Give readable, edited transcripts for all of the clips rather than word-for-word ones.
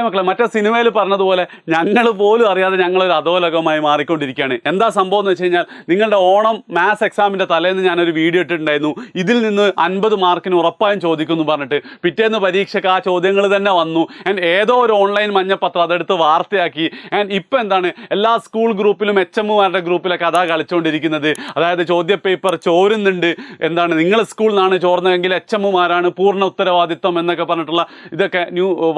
Hi മക്കളെ, മറ്റേ സിനിമയിൽ പറഞ്ഞതുപോലെ ഞങ്ങൾ പോലും അറിയാതെ ഞങ്ങളൊരു അധോലോകമായി മാറിക്കൊണ്ടിരിക്കുകയാണ്. എന്താ സംഭവം എന്ന് വെച്ച് കഴിഞ്ഞാൽ, നിങ്ങളുടെ ഓണം മാത്സ് എക്സാമിൻ്റെ തലേന്ന് ഞാനൊരു വീഡിയോ ഇട്ടിട്ടുണ്ടായിരുന്നു. ഇതിൽ നിന്ന് 50 മാർക്കിന് ഉറപ്പായും ചോദിക്കുമെന്ന് പറഞ്ഞിട്ട് പിറ്റേന്ന് പരീക്ഷയ്ക്ക് ആ ചോദ്യങ്ങൾ തന്നെ വന്നു. ആൻഡ് ഏതോ ഒരു ഓൺലൈൻ മഞ്ഞപ്പത്രം അതെടുത്ത് വാർത്തയാക്കി. ആൻഡ് ഇപ്പം എന്താണ്, എല്ലാ സ്കൂൾ ഗ്രൂപ്പിലും HM-മാരുടെ ഗ്രൂപ്പിലൊക്കെ അതാ കളിച്ചുകൊണ്ടിരിക്കുന്നത്. അതായത് ചോദ്യ പേപ്പർ ചോരുന്നുണ്ട്, എന്താണ് നിങ്ങൾ സ്കൂളിൽ നിന്നാണ് ചോർന്നതെങ്കിൽ HM-മാരാണ് പൂർണ്ണ ഉത്തരവാദിത്വം എന്നൊക്കെ പറഞ്ഞിട്ടുള്ള ഇതൊക്കെ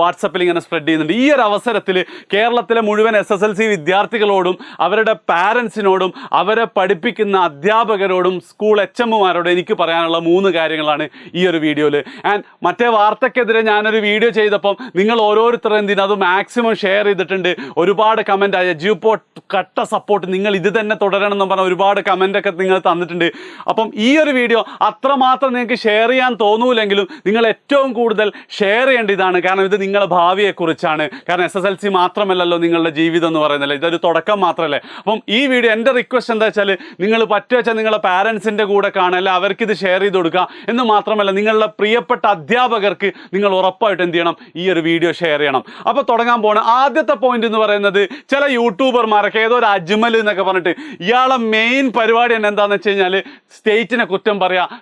വാട്സപ്പിൽ ഇങ്ങനെ സ്പ്രെഡ് ചെയ്യുന്നുണ്ട്. ഈ ഒരു അവസരത്തിൽ കേരളത്തിലെ മുഴുവൻ SSLC വിദ്യാർത്ഥികളോടും അവരുടെ പാരൻസിനോടും അവരെ പഠിപ്പിക്കുന്ന അധ്യാപകരോടും സ്കൂൾ HM-മാരോടും എനിക്ക് പറയാനുള്ള 3 കാര്യങ്ങളാണ് ഈ ഒരു വീഡിയോയിൽ. ആൻഡ് മറ്റേ വാർത്തക്കെതിരെ ഞാനൊരു വീഡിയോ ചെയ്തപ്പം നിങ്ങൾ ഓരോരുത്തരും എന്തിനാ അത് മാക്സിമം ഷെയർ ചെയ്തിട്ടുണ്ട്. ഒരുപാട് കമൻറ്റ് എജ്യൂപോർട്ട് കട്ട സപ്പോർട്ട്, നിങ്ങൾ ഇത് തന്നെ തുടരണം എന്ന് പറഞ്ഞ ഒരുപാട് കമൻറ്റൊക്കെ നിങ്ങൾ തന്നിട്ടുണ്ട്. അപ്പം ഈ ഒരു വീഡിയോ അത്രമാത്രം നിങ്ങൾക്ക് ഷെയർ ചെയ്യാൻ തോന്നൂലെങ്കിലും നിങ്ങൾ ഏറ്റവും കൂടുതൽ ഷെയർ ചെയ്യേണ്ടതാണ്. കാരണം ഇത് നിങ്ങളുടെ ഭാവിയെക്കുറിച്ചാണ്. കാരണം SSLC മാത്രമല്ലല്ലോ നിങ്ങളുടെ ജീവിതം എന്ന് പറയുന്നില്ല, ഇതൊരു തുടക്കം മാത്രമല്ലേ. അപ്പം ഈ വീഡിയോ എൻ്റെ റിക്വസ്റ്റ് എന്താ വെച്ചാൽ, നിങ്ങൾ പറ്റുവെച്ചാൽ നിങ്ങളുടെ പാരൻസിൻ്റെ കൂടെ കാണുക, അല്ല അവർക്കിത് ഷെയർ ചെയ്ത് കൊടുക്കുക എന്ന് മാത്രമല്ല, നിങ്ങളുടെ പ്രിയപ്പെട്ട അധ്യാപകർക്ക് നിങ്ങൾ ഉറപ്പായിട്ട് എന്ത് ചെയ്യണം, ഈ ഒരു വീഡിയോ ഷെയർ ചെയ്യണം. അപ്പോൾ തുടങ്ങാൻ പോകണം. ആദ്യത്തെ പോയിന്റ് എന്ന് പറയുന്നത്, ചില യൂട്യൂബർമാരൊക്കെ ഏതോ ഒരു അജ്മൽ എന്നൊക്കെ പറഞ്ഞിട്ട് ഇയാളെ മെയിൻ പരിപാടി തന്നെ എന്താണെന്ന് വെച്ച് കഴിഞ്ഞാൽ സ്റ്റേറ്റിനെ കുറ്റം പറയുക,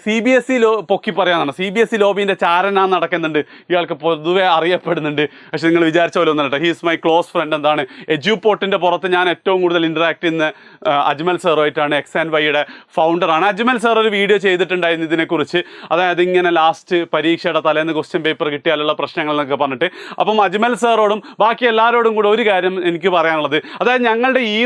CBSE പൊക്കി പറയാന്നാണ്. CBSE ലോബീൻ്റെ ചാരന നടക്കുന്നുണ്ട്. ഇയാൾക്ക് പൊതുവെ അറിയപ്പെടുന്നുണ്ട്. പക്ഷെ നിങ്ങൾ വിചാരിച്ച പോലെ ഒന്നും കേട്ടോ, ഹീസ് മൈ ക്ലോസ് ഫ്രണ്ട്. എന്താണ്, എജ്യൂപോർട്ടിൻ്റെ പുറത്ത് ഞാൻ ഏറ്റവും കൂടുതൽ ഇൻറ്ററാക്ട് ചെയ്യുന്ന അജ്മൽ സാറുമായിട്ടാണ്. X&Yയുടെ ഫൗണ്ടറാണ്. അജ്മൽ സാർ ഒരു വീഡിയോ ചെയ്തിട്ടുണ്ടായിരുന്നു ഇതിനെക്കുറിച്ച്. അതായത് ഇങ്ങനെ ലാസ്റ്റ് പരീക്ഷയുടെ തലേന്ന് ക്വസ്റ്റ്യൻ പേപ്പർ കിട്ടിയാലുള്ള പ്രശ്നങ്ങൾ എന്നൊക്കെ പറഞ്ഞിട്ട്. അപ്പം അജ്മൽ സാറോടും ബാക്കി എല്ലാവരോടും കൂടെ ഒരു കാര്യം എനിക്ക് പറയാനുള്ളത്, അതായത് ഞങ്ങളുടെ ഈ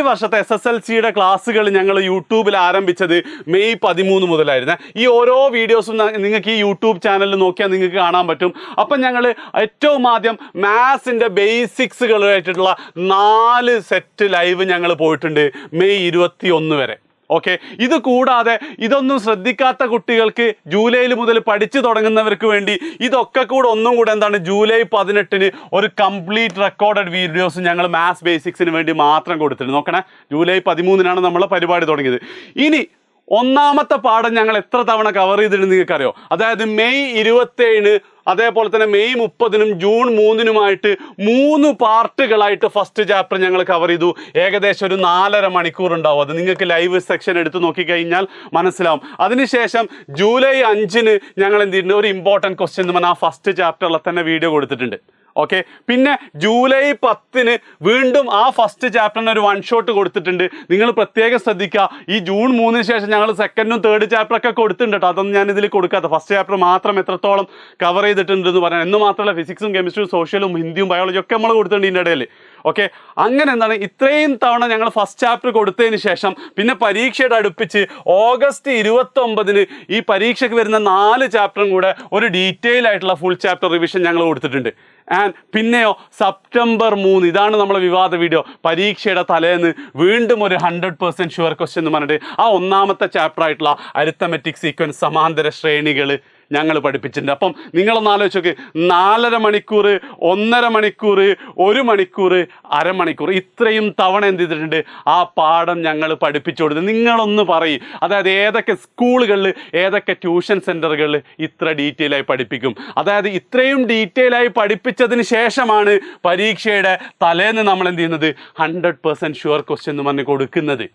വർഷത്തെ SSLCയുടെ ക്ലാസ്സുകൾ ഞങ്ങൾ യൂട്യൂബിൽ ആരംഭിച്ചത് മെയ് 13 മുതലായിരുന്നു. ഈ ഓരോ വീഡിയോസും നിങ്ങൾക്ക് ഈ യൂട്യൂബ് ചാനലിൽ നോക്കിയാൽ നിങ്ങൾക്ക് കാണാൻ പറ്റും. അപ്പം ഞങ്ങൾ ഏറ്റവും ആദ്യം മാത്സിൻ്റെ ബേസിക്സുകളായിട്ടുള്ള 4 സെറ്റ് ലൈവ് ഞങ്ങൾ പോയിട്ടുണ്ട് മെയ് 21 വരെ. ഓക്കെ, ഇത് കൂടാതെ ഇതൊന്നും ശ്രദ്ധിക്കാത്ത കുട്ടികൾക്ക് ജൂലൈ മുതൽ പഠിച്ചു തുടങ്ങുന്നവർക്ക് വേണ്ടി ഇതൊക്കെ കൂടെ ഒന്നും കൂടെ എന്താണ്, ജൂലൈ 18 ഒരു കംപ്ലീറ്റ് റെക്കോർഡഡ് വീഡിയോസ് ഞങ്ങൾ മാത്സ് ബേസിക്സിന് വേണ്ടി മാത്രം കൊടുത്തിട്ടുണ്ട്. നോക്കണേ, ജൂലൈ 13 നമ്മൾ പരിപാടി തുടങ്ങിയത്. ഇനി ഒന്നാമത്തെ പാഠം ഞങ്ങൾ എത്ര തവണ കവർ ചെയ്തിട്ടുണ്ട് നിങ്ങൾക്കറിയോ? അതായത് മെയ് 27, അതേപോലെ തന്നെ മെയ് 30 ജൂൺ 3 3 പാർട്ടുകളായിട്ട് ഫസ്റ്റ് ചാപ്റ്റർ ഞങ്ങൾ കവർ ചെയ്തു. ഏകദേശം ഒരു 4.5 മണിക്കൂർ ഉണ്ടാവും. അത് നിങ്ങൾക്ക് ലൈവ് സെക്ഷൻ എടുത്ത് നോക്കിക്കഴിഞ്ഞാൽ മനസ്സിലാവും. അതിനുശേഷം ജൂലൈ 5 ഞങ്ങൾ എന്ത് ചെയ്തിട്ടുണ്ട്, ഒരു ഇമ്പോർട്ടൻറ്റ് ക്വസ്റ്റ്യൻ എന്ന് പറഞ്ഞാൽ ആ ഫസ്റ്റ് ചാപ്റ്ററിൽ തന്നെ വീഡിയോ കൊടുത്തിട്ടുണ്ട്. ഓക്കെ, പിന്നെ ജൂലൈ 10 വീണ്ടും ആ ഫസ്റ്റ് ചാപ്റ്ററിന് ഒരു 1 ഷോട്ട് കൊടുത്തിട്ടുണ്ട്. നിങ്ങൾ പ്രത്യേകം ശ്രദ്ധിക്കുക. ഈ ജൂൺ 3 ശേഷം ഞങ്ങൾ സെക്കൻഡും തേർഡ് ചാപ്റ്ററൊക്കെ കൊടുത്തിട്ടുണ്ട് കേട്ടോ. അതൊന്നും ഞാൻ ഇതിൽ കൊടുക്കാത്ത, ഫസ്റ്റ് ചാപ്റ്റർ മാത്രം എത്രത്തോളം കവർ ചെയ്തിട്ടുണ്ടെന്ന് പറയാം. എന്ന് മാത്രമല്ല ഫിസിക്സും കെമിസ്ട്രിയും സോഷ്യലും ഹിന്ദിയും ബയോളജിയും ഒക്കെ നമ്മൾ കൊടുത്തിട്ടുണ്ട് ഇതിൻ്റെ ഇടയിൽ. ഓക്കെ, അങ്ങനെ എന്താണ് ഇത്രയും തവണ ഞങ്ങൾ ഫസ്റ്റ് ചാപ്റ്റർ കൊടുത്തതിന് ശേഷം പിന്നെ പരീക്ഷയുടെ അടുപ്പിച്ച് ഓഗസ്റ്റ് 29 ഈ പരീക്ഷയ്ക്ക് വരുന്ന 4 ചാപ്റ്ററും കൂടെ ഒരു ഡീറ്റെയിൽ ആയിട്ടുള്ള ഫുൾ ചാപ്റ്റർ റിവിഷൻ ഞങ്ങൾ കൊടുത്തിട്ടുണ്ട്. ആൻഡ് പിന്നെയോ സെപ്റ്റംബർ 3, ഇതാണ് നമ്മളെ വിവാദ വീഡിയോ, പരീക്ഷയുടെ തലേന്ന് വീണ്ടും ഒരു 100% ഷുവർ ക്വസ്റ്റ്യൻ എന്ന് പറഞ്ഞിട്ട് ആ ഒന്നാമത്തെ ചാപ്റ്റർ ആയിട്ടുള്ള അരിത്തമെറ്റിക് സീക്വൻസ് സമാന്തര ശ്രേണികൾ ഞങ്ങൾ പഠിപ്പിച്ചിട്ടുണ്ട്. അപ്പം നിങ്ങളൊന്ന് ആലോചിച്ച് നോക്ക്, 4.5 മണിക്കൂർ, 1.5 മണിക്കൂർ, 1 മണിക്കൂർ, അരമണിക്കൂർ, ഇത്രയും തവണ എന്ത് ചെയ്തിട്ടുണ്ട്, ആ പാഠം ഞങ്ങൾ പഠിപ്പിച്ചു കൊടുത്ത്. നിങ്ങളൊന്ന് പറയും, അതായത് ഏതൊക്കെ സ്കൂളുകളിൽ ഏതൊക്കെ ട്യൂഷൻ സെൻറ്ററുകളിൽ ഇത്ര ഡീറ്റെയിൽ ആയി പഠിപ്പിക്കും? അതായത് ഇത്രയും ഡീറ്റെയിൽ ആയി പഠിപ്പിച്ചതിന് ശേഷമാണ് പരീക്ഷയുടെ തലേന്ന് നമ്മൾ എന്ത് ചെയ്യുന്നത്, 100% ഷുവർ ക്വസ്റ്റ്യൻ എന്ന് പറഞ്ഞ് കൊടുക്കുന്നത്.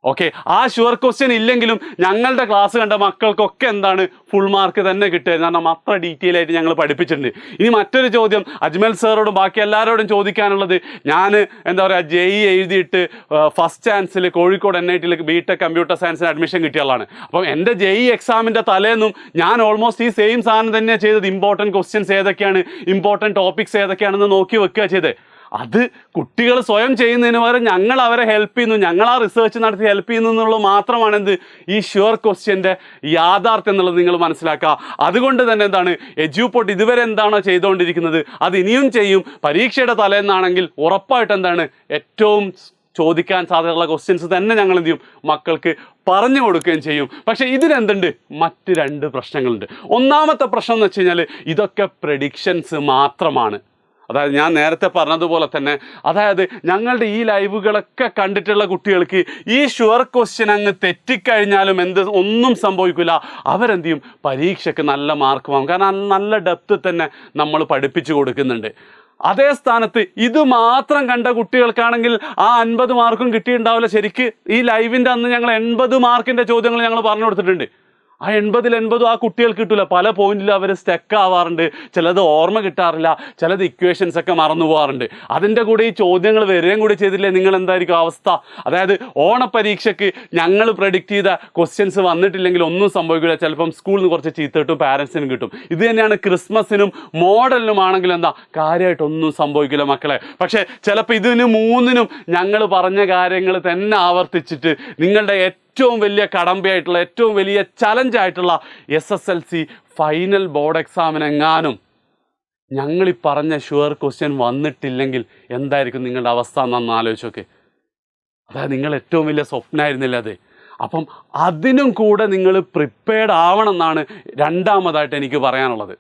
ഓക്കെ, ആ ഷുവർ ക്വസ്റ്റ്യൻ ഇല്ലെങ്കിലും ഞങ്ങളുടെ ക്ലാസ് കണ്ട മക്കൾക്കൊക്കെ എന്താണ് ഫുൾ മാർക്ക് തന്നെ കിട്ടുക. കാരണം അത്ര ഡീറ്റെയിൽ ആയിട്ട് ഞങ്ങൾ പഠിപ്പിച്ചിട്ടുണ്ട്. ഇനി മറ്റൊരു ചോദ്യം അജ്മൽ സാറോടും ബാക്കി എല്ലാവരോടും ചോദിക്കാനുള്ളത്, ഞാൻ എന്താ പറയുക, JEE എഴുതിയിട്ട് ഫസ്റ്റ് ചാൻസിൽ കോഴിക്കോട് NIT BTech കമ്പ്യൂട്ടർ സയൻസിന് അഡ്മിഷൻ കിട്ടിയാളാണ്. അപ്പം എൻ്റെ JEE എക്സാമിൻ്റെ തലേന്നും ഞാൻ ഓൾമോസ്റ്റ് ഈ സെയിം സാധനം തന്നെയാണ് ചെയ്തത്. ഇമ്പോർട്ടൻറ്റ് ക്വസ്റ്റ്യൻസ് ഏതൊക്കെയാണ്, ഇമ്പോർട്ടൻറ്റ് ടോപ്പിക്സ് ഏതൊക്കെയാണെന്ന് നോക്കി വെക്കുക ചെയ്തത്. അത് കുട്ടികൾ സ്വയം ചെയ്യുന്നതിന് പകരം ഞങ്ങൾ അവരെ ഹെൽപ്പ് ചെയ്യുന്നു, ഞങ്ങൾ ആ റിസർച്ച് നടത്തി ഹെൽപ്പ് ചെയ്യുന്നു എന്നുള്ളത് മാത്രമാണ് എന്ത് ഈ ഷുവർ ക്വസ്റ്റ്യൻ്റെ യാഥാർത്ഥ്യം എന്നുള്ളത് നിങ്ങൾ മനസ്സിലാക്കുക. അതുകൊണ്ട് തന്നെ എന്താണ്, എജ്യൂപോർട്ട് ഇതുവരെ എന്താണോ ചെയ്തുകൊണ്ടിരിക്കുന്നത് അത് ഇനിയും ചെയ്യും. പരീക്ഷയുടെ തലേന്നാണെങ്കിൽ ഉറപ്പായിട്ട് എന്താണ് ഏറ്റവും ചോദിക്കാൻ സാധ്യതയുള്ള ക്വസ്റ്റ്യൻസ് തന്നെ ഞങ്ങൾ എന്ത് ചെയ്യും, മക്കൾക്ക് പറഞ്ഞു കൊടുക്കുകയും ചെയ്യും. പക്ഷേ ഇതിനെന്തുണ്ട്, മറ്റ് 2 പ്രശ്നങ്ങളുണ്ട്. ഒന്നാമത്തെ പ്രശ്നം എന്ന് വെച്ച് കഴിഞ്ഞാൽ ഇതൊക്കെ പ്രെഡിക്ഷൻസ് മാത്രമാണ്. അതായത് ഞാൻ നേരത്തെ പറഞ്ഞതുപോലെ തന്നെ, അതായത് ഞങ്ങളുടെ ഈ ലൈവുകളൊക്കെ കണ്ടിട്ടുള്ള കുട്ടികൾക്ക് ഈ ഷുവർ ക്വസ്റ്റ്യൻ അങ്ങ് തെറ്റിക്കഴിഞ്ഞാലും ഒന്നും സംഭവിക്കില്ല. അവരെന്ത് ചെയ്യും? പരീക്ഷയ്ക്ക് നല്ല മാർക്ക് വാങ്ങും. കാരണം നല്ല ഡെപ്ത് തന്നെ നമ്മൾ പഠിപ്പിച്ചു കൊടുക്കുന്നുണ്ട്. അതേ സ്ഥാനത്ത് ഇത് മാത്രം കണ്ട കുട്ടികൾക്കാണെങ്കിൽ ആ 50 മാർക്കും കിട്ടിയിട്ടുണ്ടാവില്ല. ശരിക്ക് ഈ ലൈവിൻ്റെ അന്ന് ഞങ്ങൾ 80 മാർക്കിൻ്റെ ചോദ്യങ്ങൾ ഞങ്ങൾ പറഞ്ഞു കൊടുത്തിട്ടുണ്ട്. ആ 80-ൽ 80 ആ കുട്ടികൾക്ക് കിട്ടില്ല. പല പോയിന്റിലും അവർ സ്റ്റക്ക് ആവാറുണ്ട്. ചിലത് ഓർമ്മ കിട്ടാറില്ല, ചിലത് ഇക്വേഷൻസ് ഒക്കെ മറന്നു പോകാറുണ്ട്. അതിൻ്റെ കൂടെ ഈ ചോദ്യങ്ങൾ വരികയും കൂടി ചെയ്തില്ലേ, നിങ്ങൾ എന്തായിരിക്കും അവസ്ഥ? അതായത് ഓണപ്പരീക്ഷയ്ക്ക് ഞങ്ങൾ പ്രഡിക്റ്റ് ചെയ്ത ക്വസ്റ്റ്യൻസ് വന്നിട്ടില്ലെങ്കിൽ ഒന്നും സംഭവിക്കില്ല. ചിലപ്പം സ്കൂളിൽ നിന്ന് കുറച്ച് ചീത്ത കിട്ടും, പാരൻസിനും കിട്ടും. ഇത് തന്നെയാണ് ക്രിസ്മസിനും മോഡലിനും ആണെങ്കിലും എന്താ കാര്യമായിട്ടൊന്നും സംഭവിക്കില്ല മക്കളെ. പക്ഷേ ചിലപ്പോൾ ഇതിന് മൂന്നിനും ഞങ്ങൾ പറഞ്ഞ കാര്യങ്ങൾ തന്നെ ആവർത്തിച്ചിട്ട് നിങ്ങളുടെ ഏറ്റവും വലിയ കടമ്പയായിട്ടുള്ള, ഏറ്റവും വലിയ ചലഞ്ചായിട്ടുള്ള SSLC ഫൈനൽ ബോർഡ് എക്സാമിനെങ്ങാനും ഞങ്ങളീ പറഞ്ഞ ഷുവർ ക്വസ്റ്റ്യൻ വന്നിട്ടില്ലെങ്കിൽ എന്തായിരിക്കും നിങ്ങളുടെ അവസ്ഥ എന്നൊന്ന് ആലോചിച്ചൊക്കെ. അതായത് നിങ്ങൾ ഏറ്റവും വലിയ സ്വപ്നമായിരുന്നില്ല അത്. അപ്പം അതിനും കൂടെ നിങ്ങൾ പ്രിപ്പയർഡ് ആവണം എന്നാണ് രണ്ടാമതായിട്ട് എനിക്ക് പറയാനുള്ളത്.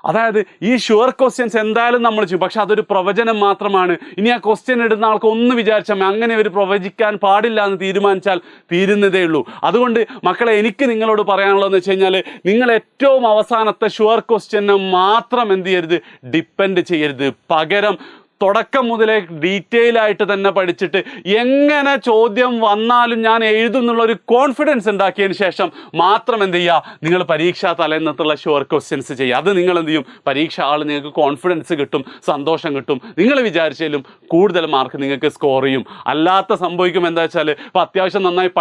അതായത് ഈ ഷുവർ ക്വസ്റ്റ്യൻസ് എന്തായാലും നമ്മൾ ചെയ്യും, പക്ഷെ അതൊരു പ്രവചനം മാത്രമാണ്. ഇനി ആ ക്വസ്റ്റ്യൻ ഇടുന്ന ആൾക്ക് ഒന്ന് വിചാരിച്ചാൽ അങ്ങനെ ഒരു പ്രവചിക്കാൻ പാടില്ല എന്ന് തീരുമാനിച്ചാൽ തീരുന്നതേ ഉള്ളൂ. അതുകൊണ്ട് മക്കളെ, എനിക്ക് നിങ്ങളോട് പറയാനുള്ളതെന്ന് വെച്ച് കഴിഞ്ഞാൽ, നിങ്ങൾ ഏറ്റവും അവസാനത്തെ ഷുവർ ക്വസ്റ്റ്യനെ മാത്രം എന്ത് ചെയ്യരുത്, ഡിപ്പെൻഡ് ചെയ്യരുത്. പകരം തുടക്കം മുതലേ ഡീറ്റെയിൽ ആയിട്ട് തന്നെ പഠിച്ചിട്ട് എങ്ങനെ ചോദ്യം വന്നാലും ഞാൻ എഴുതുന്നുള്ളൊരു കോൺഫിഡൻസ് ഉണ്ടാക്കിയതിന് ശേഷം മാത്രം എന്ത് ചെയ്യുക, നിങ്ങൾ പരീക്ഷാ തലേന്നത്തുള്ള ഷുവർ ക്വസ്റ്റ്യൻസ് ചെയ്യുക. അത് നിങ്ങൾ എന്ത് ചെയ്യും, പരീക്ഷ നിങ്ങൾക്ക് കോൺഫിഡൻസ് കിട്ടും, സന്തോഷം കിട്ടും. നിങ്ങൾ വിചാരിച്ചാലും കൂടുതൽ മാർക്ക് നിങ്ങൾക്ക് സ്കോർ ചെയ്യും. അല്ലാത്ത സംഭവിക്കും എന്താ വെച്ചാൽ, ഇപ്പോൾ അത്യാവശ്യം നന്നായി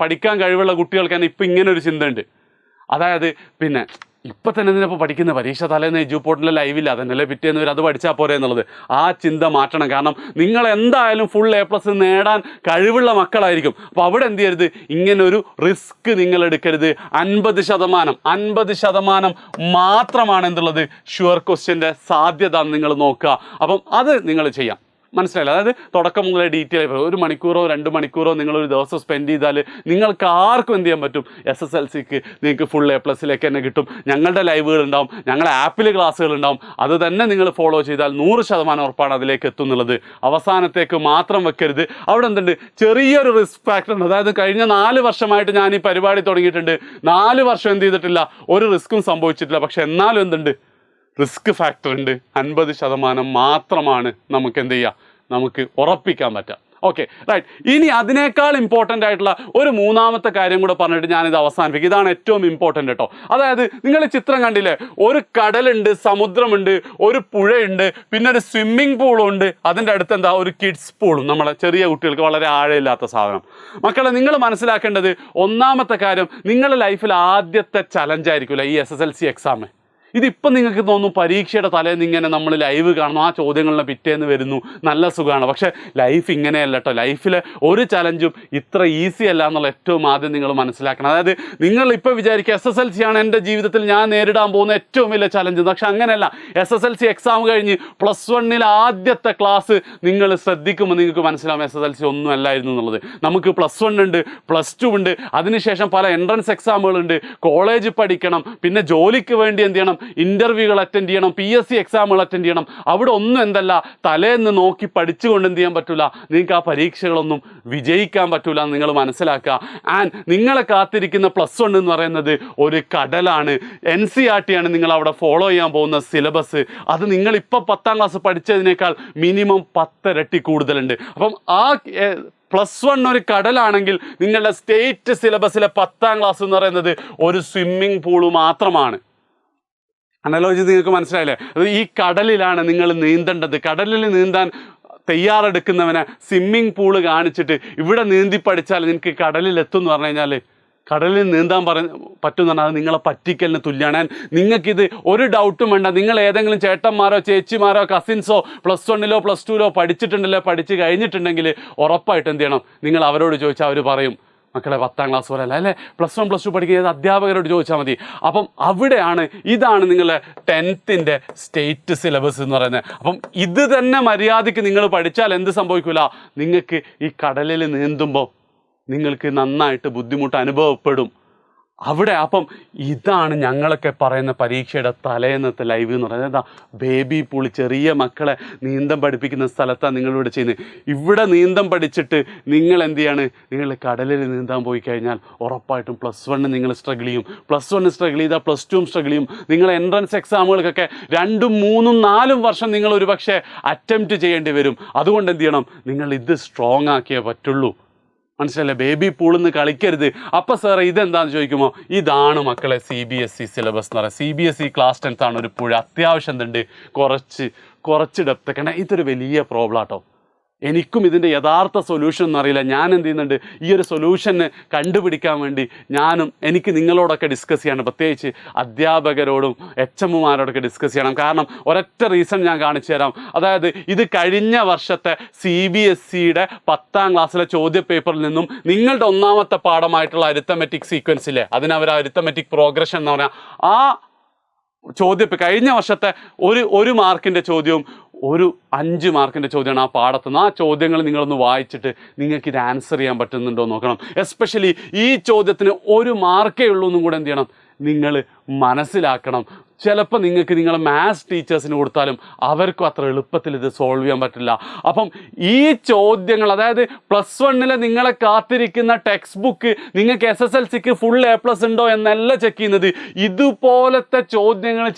പഠിക്കാൻ കഴിവുള്ള കുട്ടികൾക്ക് തന്നെ ഇപ്പം ഇങ്ങനെ ഒരു ചിന്ത ഉണ്ട്. അതായത് പിന്നെ ഇപ്പം തന്നെ ഇതിനിപ്പോൾ പഠിക്കുന്ന പരീക്ഷ തലേന്ന് എജ്യൂപോർട്ടിലെ ലൈവില്ല, അതന്നല്ലേ പിറ്റേന്ന് വരും, അത് പഠിച്ചാൽ പോരെ എന്നുള്ളത്. ആ ചിന്ത മാറ്റണം. കാരണം നിങ്ങൾ എന്തായാലും ഫുൾ A+ നേടാൻ കഴിവുള്ള മക്കളായിരിക്കും. അപ്പോൾ അവിടെ എന്ത് ചെയ്യരുത്, ഇങ്ങനൊരു റിസ്ക് നിങ്ങൾ എടുക്കരുത്. 50% മാത്രമാണ് എന്തുള്ളത്, ഷുവർ ക്വസ്റ്റ്യൻ്റെ സാധ്യത നിങ്ങൾ നോക്കുക. അപ്പം അത് നിങ്ങൾ ചെയ്യാം. മനസ്സിലായില്ല? അതായത് തുടക്കം മുതലേ ഡീറ്റെയിൽ 1 മണിക്കൂറോ 2 മണിക്കൂറോ നിങ്ങളൊരു ദിവസം സ്പെൻഡ് ചെയ്താൽ നിങ്ങൾക്ക് ആർക്കും എന്ത് ചെയ്യാൻ പറ്റും, SSLCക്ക് നിങ്ങൾക്ക് ഫുൾ A+ലേക്ക് തന്നെ കിട്ടും. ഞങ്ങളുടെ ലൈവുകൾ ഉണ്ടാവും, ഞങ്ങളുടെ ആപ്പിൽ ക്ലാസ്സുകൾ ഉണ്ടാവും. അത് തന്നെ നിങ്ങൾ ഫോളോ ചെയ്താൽ 100% ഉറപ്പാണ് അതിലേക്ക് എത്തുന്നുള്ളത്. അവസാനത്തേക്ക് മാത്രം വെക്കരുത്. അവിടെ എന്തുണ്ട്, ചെറിയൊരു റിസ്ക് ഫാക്ടർ ഉണ്ട്. അതായത് കഴിഞ്ഞ 4 വർഷമായിട്ട് ഞാൻ ഈ പരിപാടി തുടങ്ങിയിട്ടുണ്ട്. 4 വർഷം എന്ത് ചെയ്തിട്ടില്ല, ഒരു റിസ്ക്കും സംഭവിച്ചിട്ടില്ല. പക്ഷെ എന്നാലും എന്തുണ്ട്, റിസ്ക് ഫാക്ടർ ഉണ്ട്. 50% മാത്രമാണ് നമുക്ക് എന്ത് ചെയ്യുക, നമുക്ക് ഉറപ്പിക്കാൻ പറ്റുക. Okay, right. ഇനി അതിനേക്കാൾ ഇമ്പോർട്ടൻ്റ് ആയിട്ടുള്ള ഒരു മൂന്നാമത്തെ കാര്യം കൂടെ പറഞ്ഞിട്ട് ഞാനിത് അവസാനിപ്പിക്കും. ഇതാണ് ഏറ്റവും ഇമ്പോർട്ടൻ്റ് കേട്ടോ. അതായത് നിങ്ങൾ ചിത്രം കണ്ടില്ലേ, ഒരു കടലുണ്ട്, സമുദ്രമുണ്ട്, ഒരു പുഴയുണ്ട്, പിന്നെ ഒരു സ്വിമ്മിംഗ് പൂളുണ്ട്, അതിൻ്റെ അടുത്ത് എന്താ, ഒരു കിഡ്സ് പൂളും. നമ്മളെ ചെറിയ കുട്ടികൾക്ക് വളരെ ആഴമില്ലാത്ത സാധനം. മക്കളെ, നിങ്ങൾ മനസ്സിലാക്കേണ്ടത് ഒന്നാമത്തെ കാര്യം, നിങ്ങളുടെ ലൈഫിൽ ആദ്യത്തെ ചലഞ്ചായിരിക്കില്ല ഈ SSLC എക്സാം. ഇതിപ്പം നിങ്ങൾക്ക് തോന്നും പരീക്ഷയുടെ തലേന്ന് ഇങ്ങനെ നമ്മൾ ലൈവ് കാണുന്നു, ആ ചോദ്യങ്ങളുടെ പിറ്റേന്ന് വരുന്നു, നല്ല സുഖമാണ്. പക്ഷേ ലൈഫ് ഇങ്ങനെയല്ല കേട്ടോ. ലൈഫിൽ ഒരു ചലഞ്ചും ഇത്ര ഈസി അല്ല എന്നുള്ള ഏറ്റവും ആദ്യം നിങ്ങൾ മനസ്സിലാക്കണം. അതായത് നിങ്ങൾ ഇപ്പോൾ വിചാരിക്കുക SSLC ആണ് എൻ്റെ ജീവിതത്തിൽ ഞാൻ നേരിടാൻ പോകുന്ന ഏറ്റവും വലിയ ചലഞ്ച്. പക്ഷെ അങ്ങനെയല്ല. SSLC എക്സാം കഴിഞ്ഞ് +1 ആദ്യത്തെ ക്ലാസ് നിങ്ങൾ ശ്രദ്ധിക്കുമ്പോൾ നിങ്ങൾക്ക് മനസ്സിലാവും SSLC ഒന്നും അല്ലായിരുന്നു എന്നുള്ളത്. നമുക്ക് +1 ഉണ്ട്, +2 ഉണ്ട്, അതിനുശേഷം പല എൻട്രൻസ് എക്സാമുകളുണ്ട്, കോളേജ് പഠിക്കണം, പിന്നെ ജോലിക്ക് വേണ്ടി എന്ത് ചെയ്യണം, ഇൻ്റർവ്യൂകൾ അറ്റൻഡ് ചെയ്യണം, PSC എക്സാമുകൾ അറ്റൻഡ് ചെയ്യണം. അവിടെ ഒന്നും എന്തല്ല, തലേന്ന് നോക്കി പഠിച്ചുകൊണ്ട് എന്ത് ചെയ്യാൻ പറ്റില്ല, നിങ്ങൾക്ക് ആ പരീക്ഷകളൊന്നും വിജയിക്കാൻ പറ്റില്ല എന്ന് നിങ്ങൾ മനസ്സിലാക്കുക. ആൻഡ് നിങ്ങളെ കാത്തിരിക്കുന്ന +1 എന്ന് പറയുന്നത് ഒരു കടലാണ്. NCERT ആണ് നിങ്ങൾ അവിടെ ഫോളോ ചെയ്യാൻ പോകുന്ന സിലബസ്. അത് നിങ്ങളിപ്പോൾ 10ാം ക്ലാസ് പഠിച്ചതിനേക്കാൾ മിനിമം 10 ഇരട്ടി കൂടുതലുണ്ട്. അപ്പം ആ +1 ഒരു കടലാണെങ്കിൽ നിങ്ങളുടെ സ്റ്റേറ്റ് സിലബസിലെ 10ാം ക്ലാസ് എന്ന് പറയുന്നത് ഒരു സ്വിമ്മിംഗ് പൂള് മാത്രമാണ്. അനലോജി നിങ്ങൾക്ക് മനസ്സിലായില്ലേ? അത് ഈ കടലിലാണ് നിങ്ങൾ നീന്തേണ്ടത്. കടലിൽ നീന്താൻ തയ്യാറെടുക്കുന്നവനെ സ്വിമ്മിംഗ് പൂള് കാണിച്ചിട്ട് ഇവിടെ നീന്തി പഠിച്ചാൽ നിനക്ക് കടലിലെത്തും എന്ന് പറഞ്ഞു കഴിഞ്ഞാൽ, കടലിൽ നീന്താൻ പറ്റുമെന്ന് പറഞ്ഞാൽ അത് നിങ്ങളെ പറ്റിക്കലിന് തുല്യമാണ്. നിങ്ങൾക്കിത് ഒരു ഡൗട്ടും വേണ്ട. നിങ്ങൾ ഏതെങ്കിലും ചേട്ടന്മാരോ ചേച്ചിമാരോ കസിൻസോ +1 +2 പഠിച്ചിട്ടുണ്ടല്ലോ, പഠിച്ച് കഴിഞ്ഞിട്ടുണ്ടെങ്കിൽ ഉറപ്പായിട്ട് എന്ത് ചെയ്യണം, നിങ്ങൾ അവരോട് ചോദിച്ചാൽ അവർ പറയും, മക്കളെ 10ാം ക്ലാസ് പോലെ അല്ല, അല്ലേ, +1 +2 പഠിക്കുന്നത് അധ്യാപകരോട് ചോദിച്ചാൽ മതി. അപ്പം അവിടെയാണ്, ഇതാണ് നിങ്ങളുടെ 10th സ്റ്റേറ്റ് സിലബസ് എന്ന് പറയുന്നത്. അപ്പം ഇത് തന്നെ മര്യാദയ്ക്ക് നിങ്ങൾ പഠിച്ചാൽ എന്ത് സംഭവിക്കില്ല, നിങ്ങൾക്ക് ഈ കടലിൽ നീന്തുമ്പോൾ നിങ്ങൾക്ക് നന്നായിട്ട് ബുദ്ധിമുട്ട് അനുഭവപ്പെടും. അവിടെ അപ്പം ഇതാണ് ഞങ്ങളൊക്കെ പറയുന്ന പരീക്ഷയുടെ തലേന്നത്തെ ലൈവ് എന്ന് പറയുന്നത്. എന്താ, ബേബി പൂൾ, ചെറിയ മക്കളെ നീന്തം പഠിപ്പിക്കുന്ന സ്ഥലത്താണ് നിങ്ങളിവിടെ ചെയ്യുന്നത്. ഇവിടെ നീന്തം പഠിച്ചിട്ട് നിങ്ങൾ എന്ത് ചെയ്യാണ്, നിങ്ങൾ കടലിൽ നീന്താൻ പോയി കഴിഞ്ഞാൽ ഉറപ്പായിട്ടും +1 നിങ്ങൾ സ്ട്രഗിൾ ചെയ്യും. +1 സ്ട്രഗിൾ ചെയ്താൽ +2 സ്ട്രഗിൾ ചെയ്യും. നിങ്ങൾ എൻട്രൻസ് എക്സാമുകൾക്കൊക്കെ 2, 3, 4 വർഷം നിങ്ങൾ ഒരു പക്ഷേ അറ്റംപ്റ്റ് ചെയ്യേണ്ടി വരും. അതുകൊണ്ട് എന്ത് ചെയ്യണം, നിങ്ങൾ ഇത് സ്ട്രോങ് ആക്കിയേ പറ്റുള്ളൂ. മനസ്സിലല്ലേ? ബേബി പൂളിൽ നിന്ന് കളിക്കരുത്. അപ്പോൾ സാറേ ഇതെന്താണെന്ന് ചോദിക്കുമ്പോൾ, ഇതാണ് മക്കളെ CBSE സിലബസ് എന്ന് പറയുന്നത്. CBSE ക്ലാസ് 10th ആണ് ഒരു പുഴ. അത്യാവശ്യം എന്തുണ്ട്, കുറച്ച് ഡെപ്ത് ഒക്കെ. ഇതൊരു വലിയ പ്രോബ്ലം ആട്ടോ. എനിക്കും ഇതിൻ്റെ യഥാർത്ഥ സൊല്യൂഷൻ ഒന്നും അറിയില്ല. ഞാൻ എന്ത് ചെയ്യുന്നുണ്ട്, ഈ ഒരു സൊല്യൂഷന് കണ്ടുപിടിക്കാൻ വേണ്ടി എനിക്ക് നിങ്ങളോടൊക്കെ ഡിസ്കസ് ചെയ്യണം, പ്രത്യേകിച്ച് അധ്യാപകരോടും HMമാരോടൊക്കെ ഡിസ്കസ് ചെയ്യണം. കാരണം ഒരൊറ്റ റീസൺ ഞാൻ കാണിച്ചു തരാം. അതായത് ഇത് കഴിഞ്ഞ വർഷത്തെ CBSEയുടെ 10ാം ക്ലാസ്സിലെ ചോദ്യ പേപ്പറിൽ നിന്നും നിങ്ങളുടെ ഒന്നാമത്തെ പാഠമായിട്ടുള്ള അരിത്തമെറ്റിക് സീക്വൻസിലെ അതിനവർ അരിത്തമെറ്റിക് പ്രോഗ്രഷൻ എന്ന് പറഞ്ഞാൽ ആ കഴിഞ്ഞ വർഷത്തെ ഒരു മാർക്കിൻ്റെ ചോദ്യവും ഒരു 5 മാർക്കിൻ്റെ ചോദ്യമാണ് ആ പാഠത്തുനിന്ന്. ആ ചോദ്യങ്ങൾ നിങ്ങളൊന്ന് വായിച്ചിട്ട് നിങ്ങൾക്ക് ഇത് ആൻസർ ചെയ്യാൻ പറ്റുന്നുണ്ടോ എന്ന് നോക്കണം. എസ്പെഷ്യലി ഈ ചോദ്യത്തിന് 1 മാർക്കേ ഉള്ളൂ എന്നും കൂടെ എന്ത് ചെയ്യണം, നിങ്ങൾ മനസ്സിലാക്കണം. ചിലപ്പോൾ നിങ്ങൾക്ക് നിങ്ങളെ മാത്സ് ടീച്ചേഴ്സിന് കൊടുത്താലും അവർക്കും അത്ര എളുപ്പത്തിൽ ഇത് സോൾവ് ചെയ്യാൻ പറ്റില്ല. അപ്പം ഈ ചോദ്യങ്ങൾ, അതായത് +1 നിങ്ങളെ കാത്തിരിക്കുന്ന ടെക്സ്റ്റ് ബുക്ക് നിങ്ങൾക്ക് SSLCക്ക് ഫുൾ A+ ഉണ്ടോ എന്നല്ല ചെക്ക് ചെയ്യുന്നത്. ഇതുപോലത്തെ ചോദ്യങ്ങൾ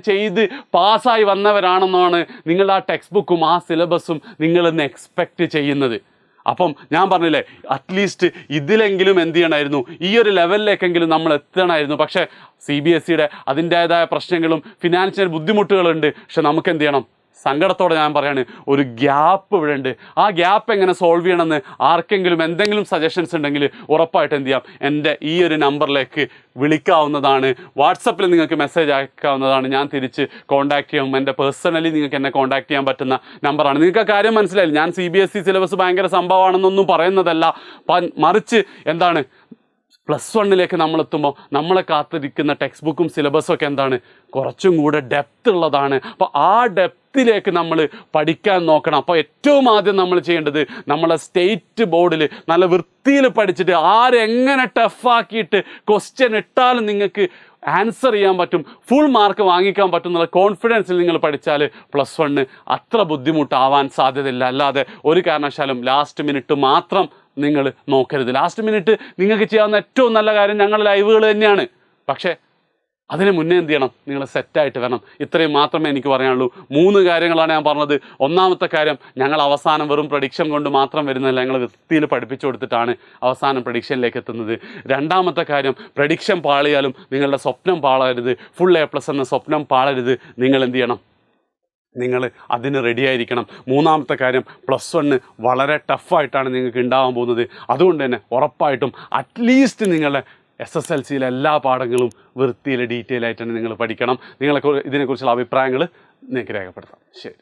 ചെയ്ത് പാസ്സായി വന്നവരാണെന്നാണ് നിങ്ങളുടെ ആ ടെക്സ്റ്റ് ബുക്കും ആ സിലബസും നിങ്ങളിന്ന് എക്സ്പെക്റ്റ് ചെയ്യുന്നത്. അപ്പം ഞാൻ പറഞ്ഞില്ലേ, അറ്റ്ലീസ്റ്റ് ഇതിലെങ്കിലും എന്ത് ചെയ്യണമായിരുന്നു, ഈ ഒരു ലെവലിലേക്കെങ്കിലും നമ്മൾ എത്തണമായിരുന്നു. പക്ഷേ CBSEയുടെ അതിൻ്റേതായ പ്രശ്നങ്ങളും ഫിനാൻഷ്യൽ ബുദ്ധിമുട്ടുകളുണ്ട്. പക്ഷെ നമുക്ക് എന്ത് ചെയ്യണം, സങ്കടത്തോടെ ഞാൻ പറയാണ്, ഒരു ഗ്യാപ്പ് ഇവിടെ ഉണ്ട്. ആ ഗ്യാപ്പ് എങ്ങനെ സോൾവ് ചെയ്യണമെന്ന് ആർക്കെങ്കിലും എന്തെങ്കിലും സജഷൻസ് ഉണ്ടെങ്കിൽ ഉറപ്പായിട്ട് എന്ത് ചെയ്യാം, എൻ്റെ ഈ ഒരു നമ്പറിലേക്ക് വിളിക്കാവുന്നതാണ്. വാട്സപ്പിൽ നിങ്ങൾക്ക് മെസ്സേജ് അയക്കാവുന്നതാണ്. ഞാൻ തിരിച്ച് കോൺടാക്ട് ചെയ്യും. എൻ്റെ പേഴ്സണലി നിങ്ങൾക്ക് എന്നെ കോൺടാക്ട് ചെയ്യാൻ പറ്റുന്ന നമ്പറാണ്. നിങ്ങൾക്ക് ആ കാര്യം മനസ്സിലായില്ല. ഞാൻ CBSE സിലബസ് ഭയങ്കര സംഭവമാണെന്നൊന്നും പറയുന്നതല്ല. മറിച്ച് എന്താണ്, +1 നമ്മളെത്തുമ്പോൾ നമ്മളെ കാത്തിരിക്കുന്ന ടെക്സ്റ്റ് ബുക്കും സിലബസും ഒക്കെ എന്താണ്, കുറച്ചും കൂടെ ഡെപ്ത് ഉള്ളതാണ്. അപ്പോൾ ആ ഡെപ്തിലേക്ക് നമ്മൾ പഠിക്കാൻ നോക്കണം. അപ്പോൾ ഏറ്റവും ആദ്യം നമ്മൾ ചെയ്യേണ്ടത്, നമ്മളെ സ്റ്റേറ്റ് ബോർഡിൽ നല്ല വൃത്തിയിൽ പഠിച്ചിട്ട് ആരെങ്ങനെ ടഫാക്കിയിട്ട് ക്വസ്റ്റ്യൻ ഇട്ടാലും നിങ്ങൾക്ക് ആൻസർ ചെയ്യാൻ പറ്റും, ഫുൾ മാർക്ക് വാങ്ങിക്കാൻ പറ്റും എന്നുള്ള കോൺഫിഡൻസിൽ നിങ്ങൾ പഠിച്ചാൽ +1 അത്ര ബുദ്ധിമുട്ടാവാൻ സാധ്യതയില്ല. അല്ലാതെ ഒരു കാരണവശാലും ലാസ്റ്റ് മിനിറ്റ് മാത്രം നിങ്ങൾ നോക്കരുത്. ലാസ്റ്റ് മിനിറ്റ് നിങ്ങൾക്ക് ചെയ്യാവുന്ന ഏറ്റവും നല്ല കാര്യം ഞങ്ങളുടെ ലൈവുകൾ തന്നെയാണ്. പക്ഷേ അതിന് മുന്നേ എന്ത് ചെയ്യണം, നിങ്ങൾ സെറ്റായിട്ട് വരണം. ഇത്രയും മാത്രമേ എനിക്ക് പറയാനുള്ളൂ. 3 കാര്യങ്ങളാണ് ഞാൻ പറഞ്ഞത്. ഒന്നാമത്തെ കാര്യം, ഞങ്ങൾ അവസാനം വെറും പ്രഡിക്ഷൻ കൊണ്ട് മാത്രം വരുന്നില്ല, ഞങ്ങൾ വൃത്തിയിൽ പഠിപ്പിച്ചു കൊടുത്തിട്ടാണ് അവസാനം പ്രഡിക്ഷനിലേക്ക് എത്തുന്നത്. രണ്ടാമത്തെ കാര്യം, പ്രഡിക്ഷൻ പാളിയാലും നിങ്ങളുടെ സ്വപ്നം പാളരുത്, ഫുൾ A+ എന്ന സ്വപ്നം പാളരുത്. നിങ്ങൾ എന്ത് ചെയ്യണം, നിങ്ങൾ അതിന് റെഡി ആയിരിക്കണം. മൂന്നാമത്തെ കാര്യം, +1 വളരെ ടഫായിട്ടാണ് നിങ്ങൾക്ക് ഉണ്ടാകാൻ പോകുന്നത്. അതുകൊണ്ട് തന്നെ ഉറപ്പായിട്ടും അറ്റ്ലീസ്റ്റ് നിങ്ങളുടെ SSLCയിലെ എല്ലാ പാഠങ്ങളും വൃത്തിയിൽ ഡീറ്റെയിൽ ആയിട്ട് തന്നെ നിങ്ങൾ പഠിക്കണം. ഇതിനെക്കുറിച്ചുള്ള അഭിപ്രായങ്ങൾ നിങ്ങൾക്ക് രേഖപ്പെടുത്താം. ശരി.